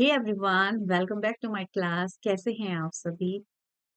Hey everyone, welcome back to my class. कैसे हैं आप सभी?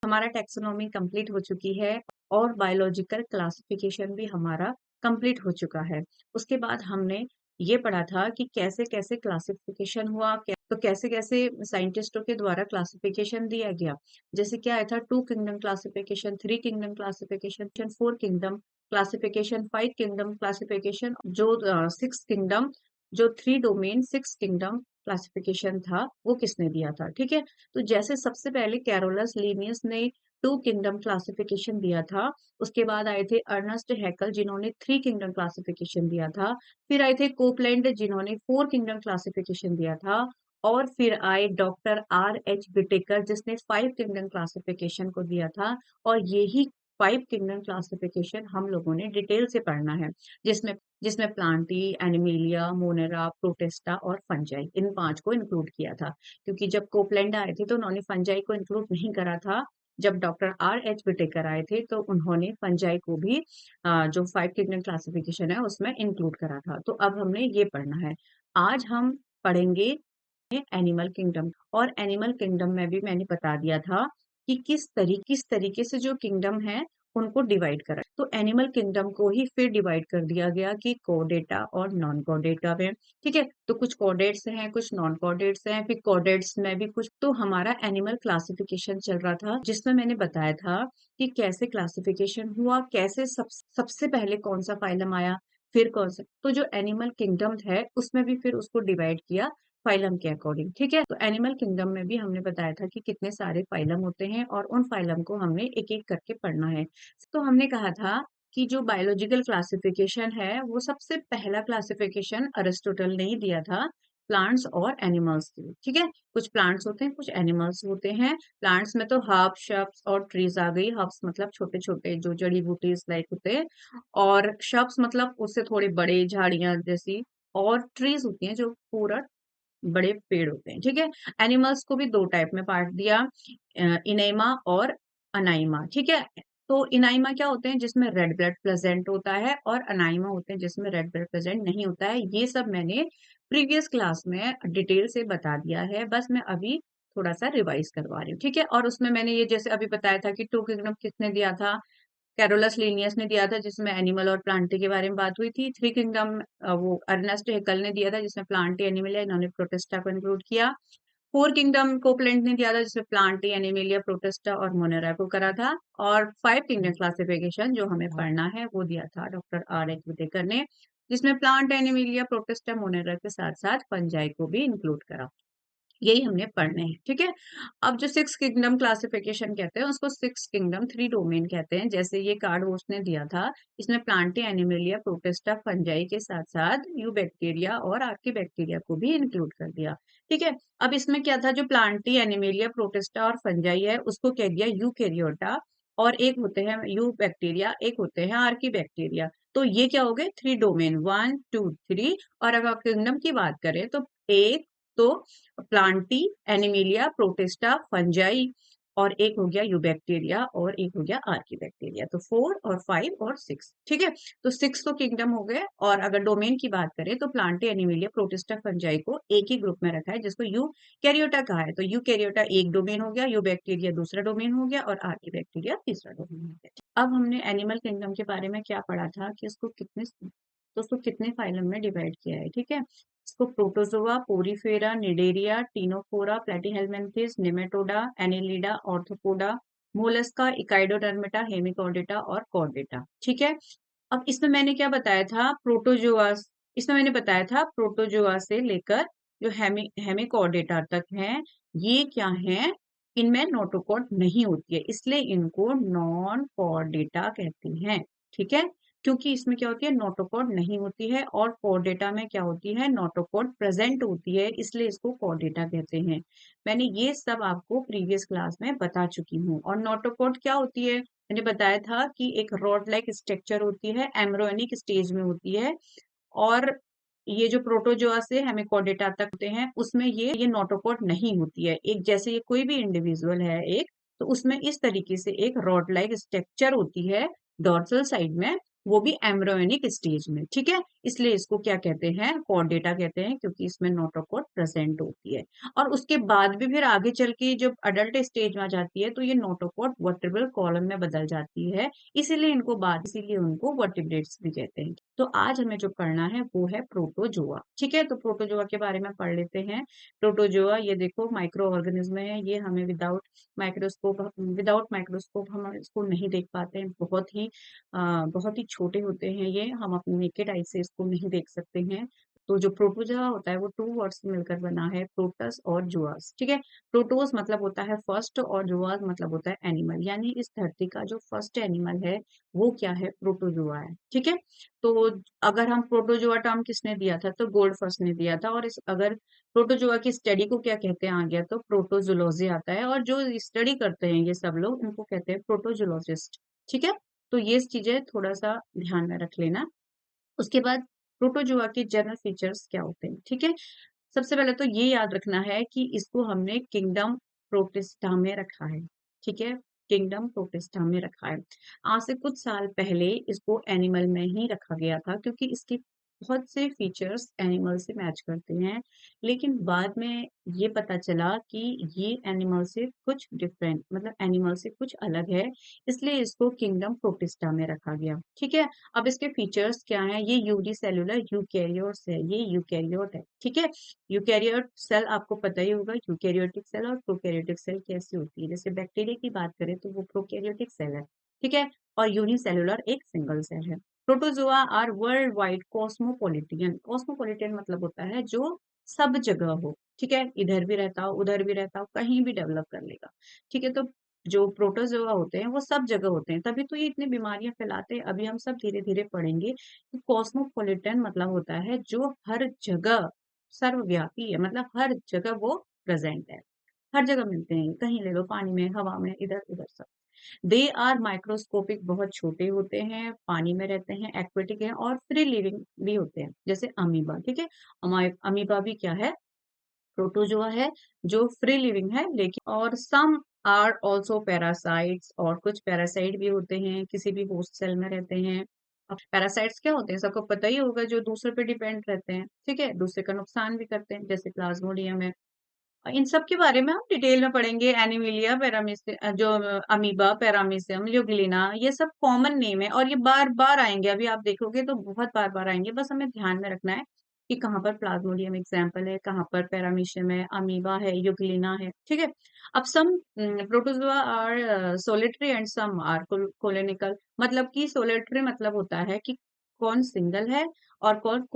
हमारा टैक्सोनॉमी कंप्लीट हो चुकी है और बायोलॉजिकल क्लासिफिकेशन भी हमारा कंप्लीट हो चुका है। उसके बाद हमने ये पढ़ा था कि कैसे कैसे क्लासिफिकेशन हुआ, तो कैसे कैसे साइंटिस्टों के द्वारा क्लासिफिकेशन दिया गया। जैसे क्या आया था, 2 kingdom classification, 3 kingdom classification, 4 kingdom classification, 5 kingdom classification, जो 6 किंगडम, जो 3 डोमेन 6 किंगडम क्लासिफिकेशन था, वो किसने दिया था। ठीक है, तो जैसे सबसे पहले कैरोलस लीनियस ने 2 किंगडम क्लासिफिकेशन दिया था। उसके बाद आए थे अर्नस्ट हैकल, जिन्होंने 3 किंगडम क्लासिफिकेशन दिया था। फिर आए थे कोपलैंड, जिन्होंने 4 किंगडम क्लासिफिकेशन दिया था। और फिर आए डॉक्टर R H विटेकर, जिसने 5 किंगडम क्लासिफिकेशन को दिया था। और यही 5 किंगडम क्लासिफिकेशन हम लोगों ने डिटेल से पढ़ना है, जिसमें जिसमें प्लांटी, एनिमेलिया, मोनेरा, प्रोटेस्टा और फंजाई, इन 5 को इंक्लूड किया था। क्योंकि जब कोपलैंड आए थे तो उन्होंने फंजाई को इंक्लूड नहीं करा था। जब डॉक्टर R H विटेकर आए थे तो उन्होंने फंजाई को भी जो 5 किंगडम क्लासिफिकेशन है उसमें इंक्लूड करा था। तो अब हमने ये पढ़ना है। आज हम पढ़ेंगे एनिमल किंगडम। और एनिमल किंगडम में भी मैंने बता दिया था कि किस तरीके से जो किंगडम है उनको डिवाइड करा। तो एनिमल किंगडम को ही फिर डिवाइड कर दिया गया कि कोडेटा और नॉन कोडेटा में। ठीक है, तो कुछ कोडेट्स हैं, कुछ नॉन कोडेट्स हैं, फिर कोडेट्स में भी कुछ। तो हमारा एनिमल क्लासिफिकेशन चल रहा था, जिसमें मैंने बताया था कि कैसे क्लासिफिकेशन हुआ, कैसे सबसे पहले कौन सा फाइलम आया, फिर कौन सा। तो जो एनिमल किंगडम है उसमें भी फिर उसको डिवाइड किया फाइलम के अकॉर्डिंग। ठीक है, तो एनिमल किंगडम में भी हमने बताया था कि कितने सारे फाइलम होते हैं और उन फाइलम को हमने एक एक करके पढ़ना है। तो हमने कहा था कि जो बायोलॉजिकल क्लासिफिकेशन है वो सबसे पहला क्लासिफिकेशन अरिस्टोटल ने ही दिया था, प्लांट्स और एनिमल्स की। ठीक है, कुछ प्लांट्स होते हैं, कुछ एनिमल्स होते हैं। प्लांट्स में तो हर्ब, श्रब्स और ट्रीज आ गई। हर्ब्स मतलब छोटे छोटे जो जड़ी बूटीज लाइक होते हैं, और श्रब्स मतलब उससे थोड़े बड़े झाड़ियां जैसी। और ट्रीज होती हैं जो पूरा बड़े पेड़ होते हैं। ठीक है, एनिमल्स को भी 2 टाइप में बांट दिया, इनेमा और अनाइमा। ठीक है, तो इनाइमा क्या होते हैं, जिसमें रेड ब्लड प्रेजेंट होता है, और अनाइमा होते हैं जिसमें रेड ब्लड प्रेजेंट नहीं होता है। ये सब मैंने प्रीवियस क्लास में डिटेल से बता दिया है, बस मैं अभी थोड़ा सा रिवाइज करवा रही हूँ। ठीक है, और उसमें मैंने ये जैसे अभी बताया था कि 2 किंगडम किसने दिया था, कैरोलस लीनियस ने दिया था, जिसमें एनिमल और प्लांटी के बारे में बात हुई थी। 3 किंगडम वो अर्नेस्ट हेकल ने दिया था, जिसमें प्लांटी, एनिमल, इन्होंने प्रोटेस्टा को इंक्लूड किया। 4 किंगडम कोपलैंड ने दिया था, जिसमें प्लांटी, एनिमेलिया, प्रोटेस्टा और मोनेरा को करा था। और 5 किंगडम क्लासिफिकेशन जो हमें पढ़ना है वो दिया था डॉक्टर R H विटेकर ने, जिसमें प्लांट, एनिमेलिया, प्रोटेस्टा, मोनेरा के साथ साथ फंजाई को भी इंक्लूड करा। यही हमने पढ़ने हैं। ठीक है, अब जो 6 किंगडम क्लासिफिकेशन कहते हैं उसको 6 किंगडम 3 डोमेन कहते हैं। जैसे ये कार्ड होस्ट ने दिया था, इसमें प्लांटी, एनिमेलिया, प्रोटेस्टा, फंजाई के साथ साथ यू बैक्टीरिया और आर्की बैक्टीरिया को भी इंक्लूड कर दिया। ठीक है, अब इसमें क्या था, जो प्लांटी, एनिमेलिया, प्रोटेस्टा और फंजाई है उसको कह दिया यूकेरियोटा। और एक होते हैं यू बैक्टीरिया, एक होते हैं आर्की बैक्टीरिया। तो ये क्या हो गए, 3 डोमेन, 1 2 3। और अगर किंगडम की बात करें तो एक तो प्लांटी, एनिमिलिया, प्रोटिस्टा, फंजाई, और एक हो गया यूबैक्टीरिया, और एक हो गया आर्की बैक्टीरिया। तो 4 और 5 और 6। ठीक है, तो 6 तो किंगडम हो गए। और अगर डोमेन की बात करें तो प्लांटी, एनिमिलिया, प्रोटिस्टा, फंजाई को एक ही ग्रुप में रखा है, जिसको यू कैरियोटा कहा है। तो यू कैरियोटा एक डोमेन हो गया, यू बैक्टीरिया दूसरा डोमेन हो गया, और आर्की बैक्टीरिया तीसरा डोमेन हो गया। अब हमने एनिमल किंगडम के बारे में क्या पढ़ा था कि उसको कितने फाइलम में डिवाइड किया है। ठीक है, इसको protozoa, porifera, cnidaria, ctenophora, platyhelminthes, nematoda, annelida, arthropoda, mollusca, echinodermata, hemichordata और कॉर्डेटा। ठीक है, अब इसमें मैंने क्या बताया था, प्रोटोजोआ, इसमें मैंने बताया था प्रोटोजोआ से लेकर जो हेमिकॉर्डेटा तक है, ये क्या है, इनमें नोटोकॉर्ड नहीं होती है, इसलिए इनको नॉन कॉर्डेटा कहते हैं। ठीक है, क्योंकि इसमें क्या होती है, नोटोकॉर्ड नहीं होती है, और कॉर्डेटा में क्या होती है, नोटोकॉर्ड प्रेजेंट होती है, इसलिए इसको कॉर्डेटा कहते हैं। मैंने ये सब आपको प्रीवियस क्लास में बता चुकी हूँ। और नोटोकॉर्ड क्या होती है, मैंने बताया था कि एक रॉड लाइक स्ट्रक्चर होती है, एम्ब्रियोनिक स्टेज में होती है। और ये जो प्रोटोजोआ से हमें कॉर्डेटा तक होते हैं उसमें ये नोटोकॉर्ड नहीं होती है। एक जैसे ये कोई भी इंडिविजुअल है एक, तो उसमें इस तरीके से एक रॉड लाइक स्ट्रक्चर होती है डॉर्सल साइड में, वो भी एम्ब्रियोनिक स्टेज में, ठीक है। इसलिए इसको क्या कहते हैं, कॉर्ड डेटा कहते हैं, क्योंकि इसमें नोटोकॉर्ड प्रेजेंट होती है। और उसके बाद भी फिर आगे चल के जब अडल्ट स्टेज में आ जाती है तो ये नोटोकॉर्ड वर्टेब्रल कॉलम में बदल जाती है, इसीलिए उनको वर्टिब्रेट्स भी कहते हैं। तो आज हमें जो पढ़ना है वो है प्रोटोजोआ, ठीक है। तो प्रोटोजोआ के बारे में पढ़ लेते हैं। प्रोटोजोआ, ये देखो माइक्रो ऑर्गेनिज्म है, ये हमें विदाउट माइक्रोस्कोप हम इसको नहीं देख पाते हैं। बहुत ही छोटे होते हैं ये, हम अपने नेकेड आई से इसको नहीं देख सकते हैं। तो जो प्रोटोजोआ होता है वो टू वर्ड्स से मिलकर बना है, प्रोटस और जोआस, ठीक है। प्रोटोस मतलब होता है फर्स्ट और जोआस मतलब होता है एनिमल, यानी इस धरती का जो फर्स्ट एनिमल है वो क्या है, प्रोटोजोआ है, ठीक है। तो अगर हम प्रोटोजोआ टर्म किसने दिया था, तो गोल्डफर्स्ट ने दिया था। और इस अगर प्रोटोजोआ की स्टडी को क्या कहते हैं आ गया, तो प्रोटोजोलॉजी आता है। और जो स्टडी करते हैं ये सब लोग, उनको कहते हैं प्रोटोजोलॉजिस्ट, ठीक है। तो ये चीजें थोड़ा सा ध्यान में रख लेना। उसके बाद प्रोटोजोआ के जनरल फीचर्स क्या होते हैं, ठीक है। सबसे पहले तो ये याद रखना है कि इसको हमने किंगडम प्रोटिस्टा में रखा है, ठीक है। किंगडम प्रोटिस्टा में रखा है। आज से कुछ साल पहले इसको एनिमल में ही रखा गया था, क्योंकि इसके बहुत से फीचर्स एनिमल से मैच करते हैं। लेकिन बाद में ये पता चला कि ये एनिमल से कुछ डिफरेंट, मतलब एनिमल से कुछ अलग है, इसलिए इसको किंगडम प्रोटिस्टा में रखा गया, ठीक है। अब इसके फीचर्स क्या हैं, ये यूनिसेलुलर यूकैरियोट्स है, ये यूकैरियोट है, ठीक है। यूकैरियोट सेल आपको पता ही होगा, यूकैरियोटिक सेल और प्रोकैरियोटिक सेल कैसी होती है। जैसे बैक्टीरिया की बात करें तो वो प्रोकैरियोटिक सेल है, ठीक है। और यूनिसेलुलर एक सिंगल सेल है। प्रोटोजोआ आर वर्ल्ड वाइड कॉस्मोपोलिटियन, कॉस्मोपोलिटियन मतलब होता है जो सब जगह हो, ठीक है। इधर भी रहता हो, उधर भी रहता हो, कहीं भी डेवलप कर लेगा, ठीक है। तो जो प्रोटोजोआ होते हैं वो सब जगह होते हैं, तभी तो ये इतनी बीमारियां फैलाते हैं। अभी हम सब धीरे धीरे पढ़ेंगे कि कॉस्मोपॉलिटन मतलब होता है जो हर जगह सर्वव्यापी है, मतलब हर जगह वो प्रेजेंट है, हर जगह मिलते हैं, कहीं ले लो, पानी में, हवा में, इधर उधर सब। दे आर माइक्रोस्कोपिक, बहुत छोटे होते हैं, पानी में रहते हैं, एक्वेटिक हैं और फ्री लिविंग भी होते हैं, जैसे अमीबा, ठीक है। अमीबा भी क्या है, प्रोटोजोआ है, जो फ्री लिविंग है। लेकिन और सम आर ऑल्सो पैरासाइट्स, और कुछ पैरासाइट भी होते हैं, किसी भी होस्ट सेल में रहते हैं। अब पैरासाइट्स क्या होते हैं, सबको पता ही होगा, जो दूसरे पे डिपेंड रहते हैं, ठीक है, दूसरे का नुकसान भी करते हैं, जैसे प्लाज्मोडियम है। इन सब के बारे में हम डिटेल में पढ़ेंगे। एनिमिलिया जो अमीबा, पैरामीसियम, ल्यूग्लिना, ये सब कॉमन नेम है और ये बार बार आएंगे, अभी आप देखोगे तो बहुत बार बार आएंगे। बस हमें ध्यान में रखना है कि कहाँ पर प्लाज्मोडियम एग्जाम्पल है, कहाँ पर पैरामीशियम है, अमीबा है, यूग्लिना है, ठीक है। अब some protozoa are solitary and some are colonial, मतलब कि सोलिटरी मतलब होता है कि कौन सिंगल है और कौन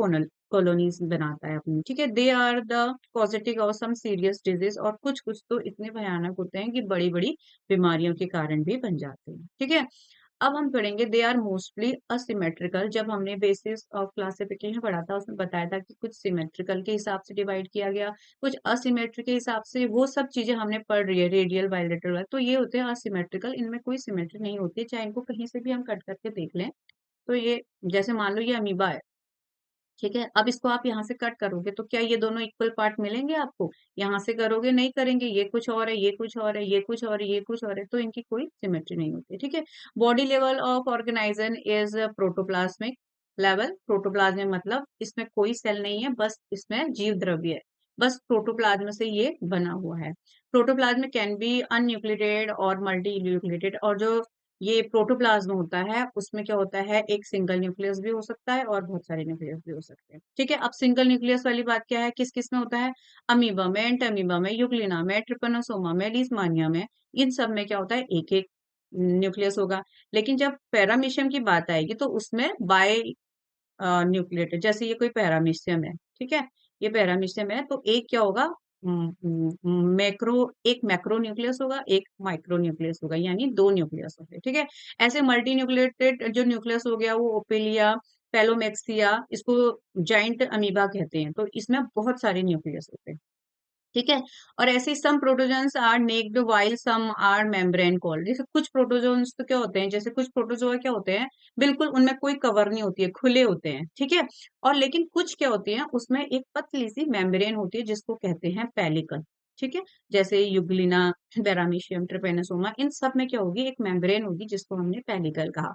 कॉलोनीज बनाता है अपनी, ठीक है। दे आर द पॉजिटिव और सम सीरियस डिजीज, और कुछ कुछ तो इतने भयानक होते हैं कि बड़ी बड़ी बीमारियों के कारण भी बन जाते हैं, ठीक है। अब हम पढ़ेंगे दे आर मोस्टली असिमेट्रिकल। जब हमने बेसिस ऑफ क्लासिफिकेशन पढ़ा था उसमें बताया था कि कुछ सिमेट्रिकल के हिसाब से डिवाइड किया गया, कुछ असिमेट्रिक के हिसाब से, वो सब चीजें हमने पढ़ रही है, रेडियल, बायलेटरल, तो ये होते हैं असिमेट्रिकल, इनमें कोई सिमेट्री नहीं होती है, चाहे इनको कहीं से भी हम कट करके देख लें। तो ये जैसे मान लो ये अमीबा है, ठीक है। अब इसको आप यहाँ से कट करोगे तो क्या ये दोनों इक्वल पार्ट मिलेंगे आपको, यहाँ से करोगे नहीं करेंगे, ये कुछ और है, ये कुछ और है, ये कुछ और है, ये कुछ और है, तो इनकी कोई सिमेट्री नहीं होती, ठीक है। Body level of organization is protoplasmic level. Protoplasm मतलब इसमें कोई सेल नहीं है, बस इसमें जीव द्रव्य है, बस प्रोटोप्लाज्म से ये बना हुआ है। प्रोटोप्लाज्म कैन बी अनन्यूक्लिएटेड और मल्टी न्यूक्लिएटेड, और जो ये प्रोटोप्लाज्म होता है उसमें क्या होता है, एक सिंगल न्यूक्लियस भी हो सकता है और बहुत सारे न्यूक्लियस भी हो सकते हैं, ठीक है। अब सिंगल न्यूक्लियस वाली बात क्या है, किस किस में होता है, अमीबा में, एंटामीबा में, यूग्लिना में, ट्रिपनोसोमा में, लीशमानिया में, इन सब में क्या होता है, एक एक न्यूक्लियस होगा। लेकिन जब पैरामीशियम की बात आएगी तो उसमें बाय न्यूक्लिएटेड, जैसे ये कोई पैरामीशियम है, ठीक है, ये पैरामीशियम है, तो एक क्या होगा, मैक्रो, एक मैक्रो न्यूक्लियस होगा, एक माइक्रो न्यूक्लियस होगा, यानी दो न्यूक्लियस होंगे, ठीक है। ऐसे मल्टी न्यूक्लिएटेड जो न्यूक्लियस हो गया वो ओपेलिया, पेलोमेक्सिया, इसको जाइंट अमीबा कहते हैं, तो इसमें बहुत सारे न्यूक्लियस होते हैं, ठीक है। और ऐसे some protozoans are naked while some are membrane called. जैसे कुछ प्रोटोजोन्स तो क्या होते हैं, जैसे कुछ प्रोटोजोआ क्या होते हैं, बिल्कुल उनमें कोई कवर नहीं होती है, खुले होते हैं, ठीक है। और लेकिन कुछ क्या होती है, उसमें एक पतली सी मेम्ब्रेन होती है जिसको कहते हैं पेलिकल, ठीक है। जैसे यूग्लिना, पैरामीशियम, ट्रिपेनोसोमा, इन सब में क्या होगी, एक मेम्ब्रेन होगी जिसको हमने पेलिकल कहा,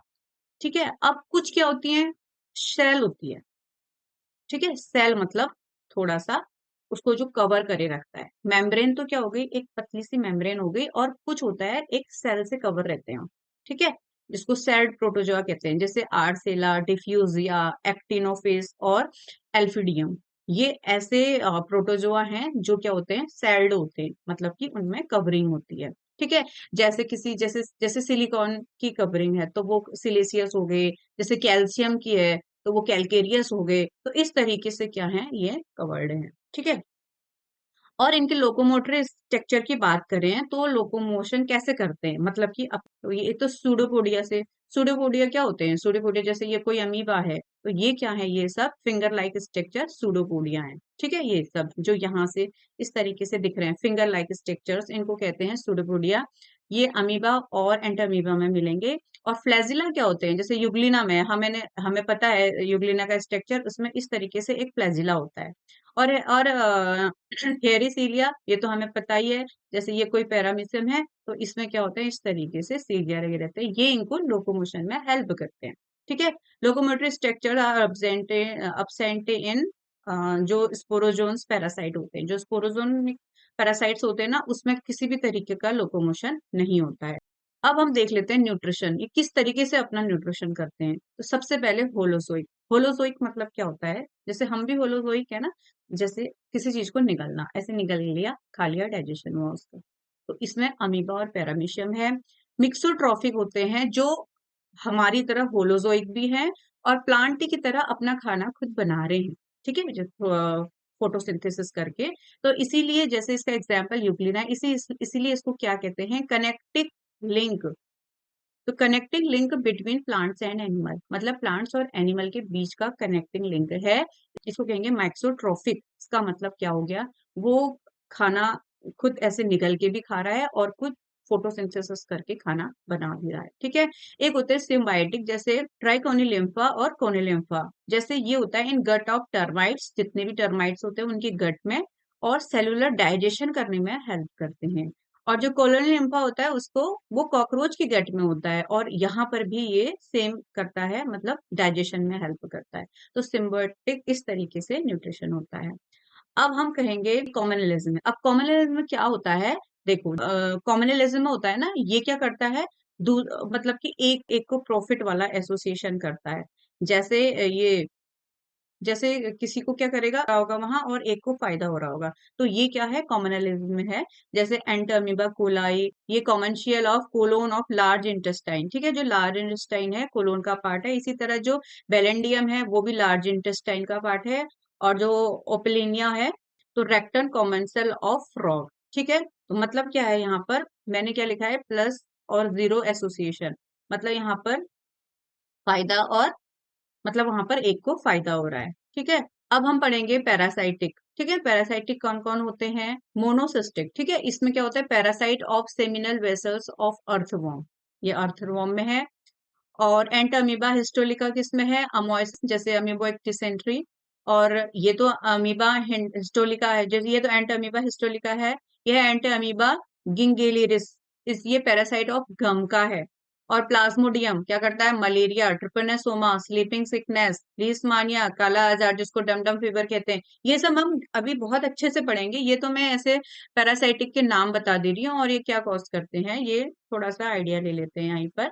ठीक है। अब कुछ क्या होती है, शेल होती है। ठीक है, सेल मतलब थोड़ा सा उसको जो कवर करे रखता है। मेम्ब्रेन तो क्या हो गई, एक पतली सी मेम्ब्रेन हो गई, और कुछ होता है एक सेल से कवर रहते हैं। ठीक है, जिसको सेल्ड प्रोटोजोआ कहते हैं, जैसे आर्सेला, डिफ्यूजिया, एक्टिनोफिस और एल्फिडियम। ये ऐसे प्रोटोजोआ हैं जो क्या होते हैं, सेल्ड होते हैं, मतलब कि उनमें कवरिंग होती है। ठीक है, जैसे किसी जैसे जैसे सिलिकॉन की कवरिंग है तो वो सिलिसियस हो गए, जैसे कैल्शियम की है तो वो कैलकेरियस हो गए। तो इस तरीके से क्या है, ये कवर्ड है। ठीक है, और इनके लोकोमोटर स्ट्रक्चर की बात करें तो लोकोमोशन कैसे करते हैं, मतलब कि अब तो ये तो सूडोपोडिया से, सूडोपोडिया क्या होते हैं, सूडोपोडिया जैसे ये कोई अमीबा है तो ये क्या है, ये सब फिंगर लाइक स्ट्रक्चर सूडोपोडिया है। ठीक है, ये सब जो यहाँ से इस तरीके से दिख रहे हैं फिंगर लाइक स्ट्रक्चर्स, इनको कहते हैं सूडोपोडिया। ये अमीबा और एंटामीबा में मिलेंगे। और फ्लैजिला क्या होते हैं, जैसे यूग्लिना में हमें पता है यूग्लिना का स्ट्रक्चर, उसमें इस तरीके से एक फ्लैजिला होता है। और हेयरिसीलिया ये तो हमें पता ही है, जैसे ये कोई पैरामीशियम है तो इसमें क्या होता है, इस तरीके से सीलिया लगे रहते हैं, ये इनको लोकोमोशन में हेल्प करते हैं। ठीक है, locomotory structure are absent in जो स्पोरोजोन्स पैरासाइट होते हैं, जो स्पोरोजोन पैरासाइट्स होते हैं ना, उसमें किसी भी तरीके का लोकोमोशन नहीं होता है। अब हम देख लेते हैं न्यूट्रिशन, ये किस तरीके से अपना न्यूट्रिशन करते हैं। तो सबसे पहले होलोजोइक, होलोजोइक मतलब क्या होता है, जैसे हम भी होलोजोइक है ना, जैसे किसी चीज को निगलना, ऐसे निगल लिया, खा लिया, डाइजेशन हुआ उसका। तो इसमें अमीबा और पैरामीशियम है। मिक्सोट्रॉफिक होते हैं जो हमारी तरह होलोजोइक भी हैं और प्लांट की तरह अपना खाना खुद बना रहे हैं। ठीक है, जो फोटोसिंथेसिस करके। तो इसीलिए जैसे इसका एग्जाम्पल यूक्लिना है, इसीलिए इसको क्या कहते हैं, कनेक्टिंग लिंक। तो connecting link between plants and animal, मतलब प्लांट्स और एनिमल के बीच का कनेक्टिंग लिंक है। इसको कहेंगे माइक्सोट्रोफिक। इसका मतलब क्या हो गया, वो खाना खुद ऐसे निगल के भी खा रहा है और खुद फोटोसिंथेसिस करके खाना बना भी रहा है। ठीक है, एक होते हैं सिम्बायोटिक, जैसे ट्राइकोनिलिम्फा और कोनिलिम्फा। जैसे ये होता है इन गट ऑफ टर्माइट्स, जितने भी टर्माइट्स होते हैं उनके गट में, और सेलुलर डाइजेशन करने में हेल्प करते हैं। और जो कोलोनियल लिम्फा होता है उसको, वो कॉकरोच की गट में होता है, और यहाँ पर भी ये सेम करता है, मतलब डाइजेशन में हेल्प करता है। तो सिम्बायोटिक इस तरीके से न्यूट्रिशन होता है। अब हम कहेंगे कॉमनलिज्म में। अब कॉमनलिज्म में क्या होता है, देखो कॉमनलिज्म में होता है ना, ये क्या करता है, मतलब कि एक एक को प्रॉफिट वाला एसोसिएशन करता है। जैसे ये, जैसे किसी को क्या करेगा होगा वहां, और एक को फायदा हो रहा होगा, तो ये क्या है, कॉमनलिज्म में है। जैसे एंटरमीबा कोलाई, ये commensal of colon of large intestine. ठीक है, जो लार्ज इंटेस्टाइन है कोलोन का पार्ट है। इसी तरह जो बेलेंडियम है वो भी लार्ज इंटेस्टाइन का पार्ट है। और जो ओपिलिनिया है, तो रेक्टन कॉमेंसल ऑफ फ्रॉग। ठीक है, तो मतलब क्या है यहाँ पर, मैंने क्या लिखा है, प्लस और जीरो एसोसिएशन, मतलब यहाँ पर फायदा, और मतलब वहां पर एक को फायदा हो रहा है। ठीक है, अब हम पढ़ेंगे पैरासाइटिक। ठीक है, पैरासाइटिक कौन कौन होते हैं, मोनोसिस्टिक। ठीक है, इसमें क्या होता है, parasite of seminal vessels of earthworm, ये अर्थवॉर्म में है। और एंट अमीबा हिस्टोलिका किसमें है, अमोइस, जैसे अमीबोइक डिसेंट्री। और ये तो अमीबा हिस्टोलिका है, जैसे ये तो एंट अमीबा हिस्टोलिका है। यह एंट अमीबा गिंगेलिरिस, इस ये पैरासाइट ऑफ गम का है। और प्लाज्मोडियम क्या करता है, मलेरिया, ट्रिपनेसोमा, स्लीपिंग सिकनेस, लीस्मानिया, काला आजार जिसको डमडम फीवर कहते हैं, ये सब हम अभी बहुत अच्छे से पढ़ेंगे। ये तो मैं ऐसे पैरासाइटिक के नाम बता दे रही हूँ, और ये क्या कॉज करते हैं, ये थोड़ा सा आइडिया ले लेते हैं यहीं पर।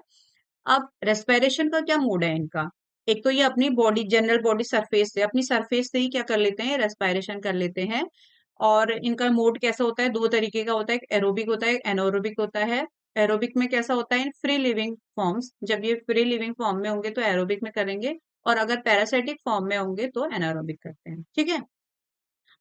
अब रेस्पिरेशन का क्या मोड है इनका, एक तो ये अपनी बॉडी, जनरल बॉडी सरफेस से, अपनी सरफेस से ही क्या कर लेते हैं, रेस्पिरेशन कर लेते हैं। और इनका मोड कैसा होता है, दो तरीके का होता है, एक एरोबिक होता है, एक एनारोबिक होता है। एरोबिक में कैसा होता है, इन फ्री लिविंग फॉर्म्स, जब ये फ्री लिविंग फॉर्म में होंगे तो एरोबिक में करेंगे, और अगर पैरासिटिक फॉर्म में होंगे तो एनारोबिक करते हैं। ठीक है,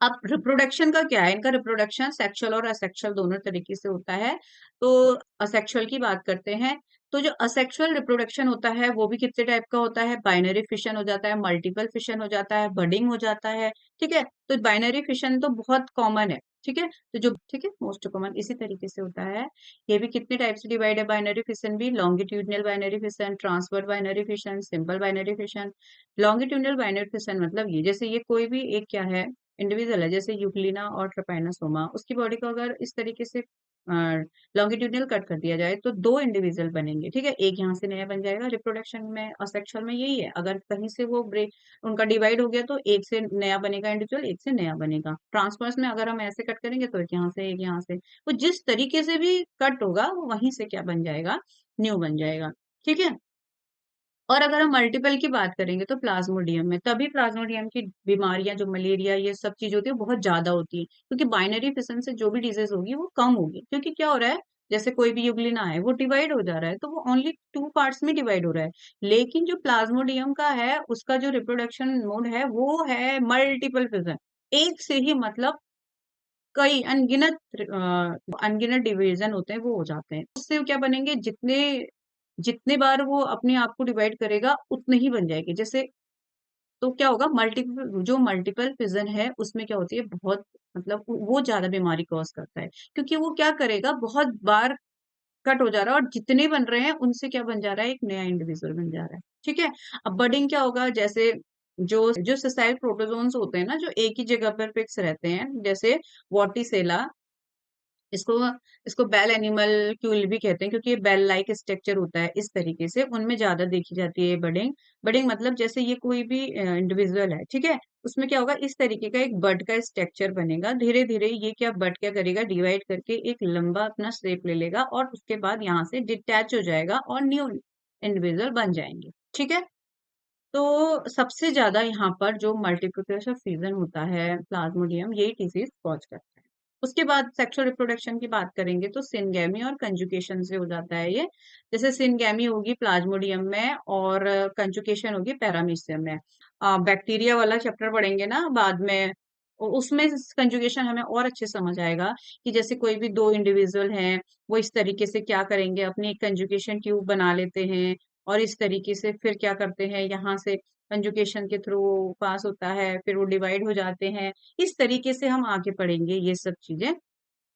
अब रिप्रोडक्शन का क्या है, इनका रिप्रोडक्शन सेक्सुअल और असेक्सुअल दोनों तरीके से होता है। तो असेक्सुअल की बात करते हैं, तो जो असेक्सुअल रिप्रोडक्शन होता है वो भी कितने टाइप का होता है, बाइनरी फिशन हो जाता है, मल्टीपल फिशन हो जाता है, बडिंग हो जाता है। ठीक है, तो बाइनरी फिशन तो बहुत कॉमन है। ठीक है, तो जो, ठीक है, मोस्ट कॉमन इसी तरीके से होता है। ये भी कितने टाइप से डिवाइड है, बाइनरी फिशन भी, longitudinal binary fission, transverse binary fission, simple binary fission. Longitudinal binary fission मतलब ये, जैसे ये कोई भी एक क्या है, इंडिविजुअल है, जैसे यूक्लिना और ट्रपाइनोसोमा, उसकी बॉडी को अगर इस तरीके से लॉन्गिट्यूडिनल कट कर दिया जाए तो दो इंडिविजुअल बनेंगे, ठीक है। एक यहाँ से नया बन जाएगा। रिप्रोडक्शन में और सेक्सुअल में यही है, अगर कहीं से वो ब्रेक उनका डिवाइड हो गया तो एक से नया बनेगा इंडिविजुअल, एक से नया बनेगा। ट्रांसफर्स में अगर हम ऐसे कट करेंगे तो एक यहाँ से एक यहाँ से, वो जिस तरीके से भी कट होगा वो वहीं से क्या बन जाएगा, न्यू बन जाएगा, ठीक है। और अगर हम मल्टीपल की बात करेंगे तो प्लाज्मोडियम में, तभी प्लाज्मोडियम की बीमारियां जो मलेरिया ये सब चीज होती है बहुत ज्यादा होती है, क्योंकि बाइनरी फिशन से जो भी डिजीज होगी वो कम होगी। क्योंकि क्या हो रहा है, जैसे कोई भी युग्लिना है वो डिवाइड हो जा रहा है तो वो ओनली टू पार्ट्स में डिवाइड हो रहा है। लेकिन जो प्लाज्मोडियम का है उसका जो रिप्रोडक्शन मोड है वो है मल्टीपल फिशन। एक से ही मतलब कई अनगिनत डिवीजन होते हैं वो हो जाते हैं। उससे क्या बनेंगे, जितने जितने बार वो अपने आप को डिवाइड करेगा उतने ही बन जाएगी। जैसे तो क्या होगा, मल्टीपल जो मल्टीपल फिजन है उसमें क्या होती है, बहुत मतलब वो ज्यादा बीमारी कॉज करता है। क्योंकि वो क्या करेगा, बहुत बार कट हो जा रहा है और जितने बन रहे हैं उनसे क्या बन जा रहा है, एक नया इंडिविजुअल बन जा रहा है, ठीक है। अब बडिंग क्या होगा, जैसे जो जो सेसाइल प्रोटोजोन्स होते हैं ना, जो एक ही जगह पर फिक्स रहते हैं, जैसे वॉटिसेला, इसको इसको बेल एनिमल क्यूल भी कहते हैं, क्योंकि ये बेल लाइक स्ट्रक्चर होता है। इस तरीके से उनमें ज्यादा देखी जाती है बडिंग। बडिंग मतलब जैसे ये कोई भी इंडिविजुअल है, ठीक है, उसमें क्या होगा, इस तरीके का एक बड का स्ट्रक्चर बनेगा। धीरे धीरे ये क्या बड क्या करेगा, डिवाइड करके एक लंबा अपना शेप ले लेगा और उसके बाद यहाँ से डिटैच हो जाएगा और न्यू इंडिविजुअल बन जाएंगे, ठीक है। तो सबसे ज्यादा यहाँ पर जो मल्टीप्लिकेशन सीजन होता है प्लाज्मोडियम, यही डिजीज कॉज करता है। उसके बाद सेक्सुअल रिप्रोडक्शन की बात करेंगे तो सिनगैमी और कंजुकेशन से हो जाता है ये। जैसे सिनगैमी होगी प्लाज्मोडियम में और कंजुकेशन होगी पैरामीशियम में। बैक्टीरिया वाला चैप्टर पढ़ेंगे ना बाद में, उसमें कंजुगेशन हमें और अच्छे से समझ आएगा कि जैसे कोई भी दो इंडिविजुअल हैं, वो इस तरीके से क्या करेंगे, अपनी एक कंजुगेशन ट्यूब बना लेते हैं और इस तरीके से फिर क्या करते हैं, यहाँ से कंजुगेशन के थ्रू पास होता है, फिर वो डिवाइड हो जाते हैं। इस तरीके से हम आगे पढ़ेंगे ये सब चीजें।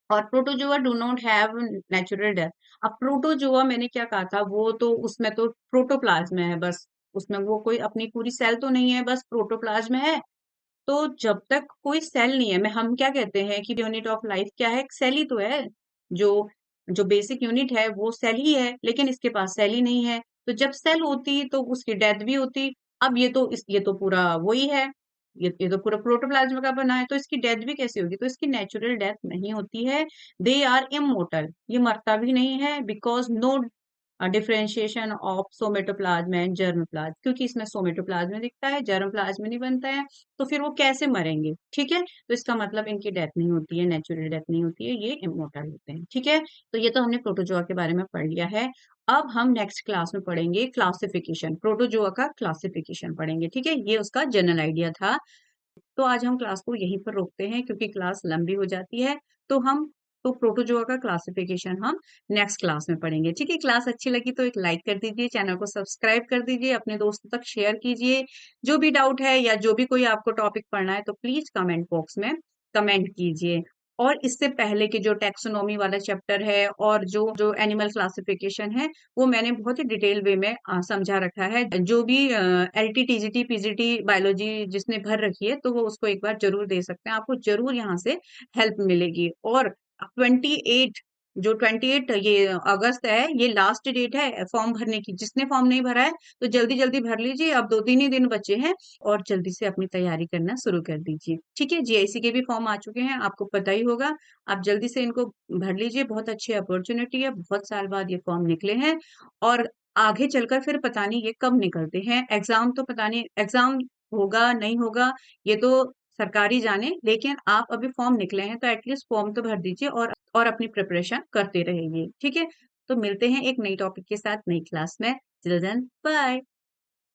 और protozoa do not have natural death. अब प्रोटोजोआ मैंने क्या कहा था, वो तो उसमें तो प्रोटोप्लाज्म है बस, उसमें वो कोई अपनी पूरी सेल तो नहीं है, बस प्रोटोप्लाज्म है। तो जब तक कोई सेल नहीं है, मैं हम क्या कहते हैं कि यूनिट ऑफ लाइफ क्या है, सेल ही तो है। जो जो बेसिक यूनिट है वो सेल ही है, लेकिन इसके पास सेल ही नहीं है। तो जब सेल होती तो उसकी डेथ भी होती। अब ये तो पूरा वही है, ये तो पूरा प्रोटोप्लाज्म का बना है, तो इसकी डेथ भी कैसे होगी, तो इसकी नेचुरल डेथ नहीं होती है। दे आर इमोर्टल, ये मरता भी नहीं है, because no differentiation of somatoplasm and germplasm, क्योंकि इसमें सोमेटोप्लाज्म दिखता है, जर्मोप्लाज्म नहीं बनता है। तो फिर वो कैसे मरेंगे, ठीक है। तो इसका मतलब इनकी डेथ नहीं होती है, नेचुरल डेथ नहीं होती है, ये इमोर्टल होते हैं, ठीक है। तो ये तो हमने प्रोटोजोआ के बारे में पढ़ लिया है। अब हम नेक्स्ट क्लास में पढ़ेंगे क्लासिफिकेशन, प्रोटोजोआ का क्लासिफिकेशन पढ़ेंगे, ठीक है। ये उसका जनरल आइडिया था। तो आज हम क्लास को यहीं पर रोकते हैं क्योंकि क्लास लंबी हो जाती है। तो हम तो प्रोटोजोआ का क्लासिफिकेशन हम नेक्स्ट क्लास में पढ़ेंगे, ठीक है। क्लास अच्छी लगी तो एक लाइक कर दीजिए, चैनल को सब्सक्राइब कर दीजिए, अपने दोस्तों तक शेयर कीजिए। जो भी डाउट है या जो भी कोई आपको टॉपिक पढ़ना है तो प्लीज कमेंट बॉक्स में कमेंट कीजिए। और इससे पहले के जो टेक्सोनॉमी वाला चैप्टर है और जो जो एनिमल क्लासिफिकेशन है, वो मैंने बहुत ही डिटेल वे में समझा रखा है। जो भी LT TGT PGT बायोलॉजी जिसने भर रखी है तो वो उसको एक बार जरूर दे सकते हैं, आपको जरूर यहाँ से हेल्प मिलेगी। और 28 जो 28 ये अगस्त है, ये लास्ट डेट है फॉर्म भरने की। जिसने फॉर्म नहीं भरा है तो जल्दी जल्दी भर लीजिए, अब 2-3 ही दिन बचे हैं और जल्दी से अपनी तैयारी करना शुरू कर दीजिए, ठीक है। GIC के भी फॉर्म आ चुके हैं, आपको पता ही होगा। आप जल्दी से इनको भर लीजिए, बहुत अच्छी अपॉर्चुनिटी है, बहुत साल बाद ये फॉर्म निकले हैं। और आगे चलकर फिर पता नहीं ये कब निकलते हैं एग्जाम, तो पता नहीं एग्जाम होगा नहीं होगा, ये तो सरकारी जाने। लेकिन आप अभी फॉर्म निकले हैं तो एटलीस्ट फॉर्म तो भर दीजिए और अपनी प्रिपरेशन करते रहिए, ठीक है। तो मिलते हैं एक नई टॉपिक के साथ नई क्लास में। Children bye.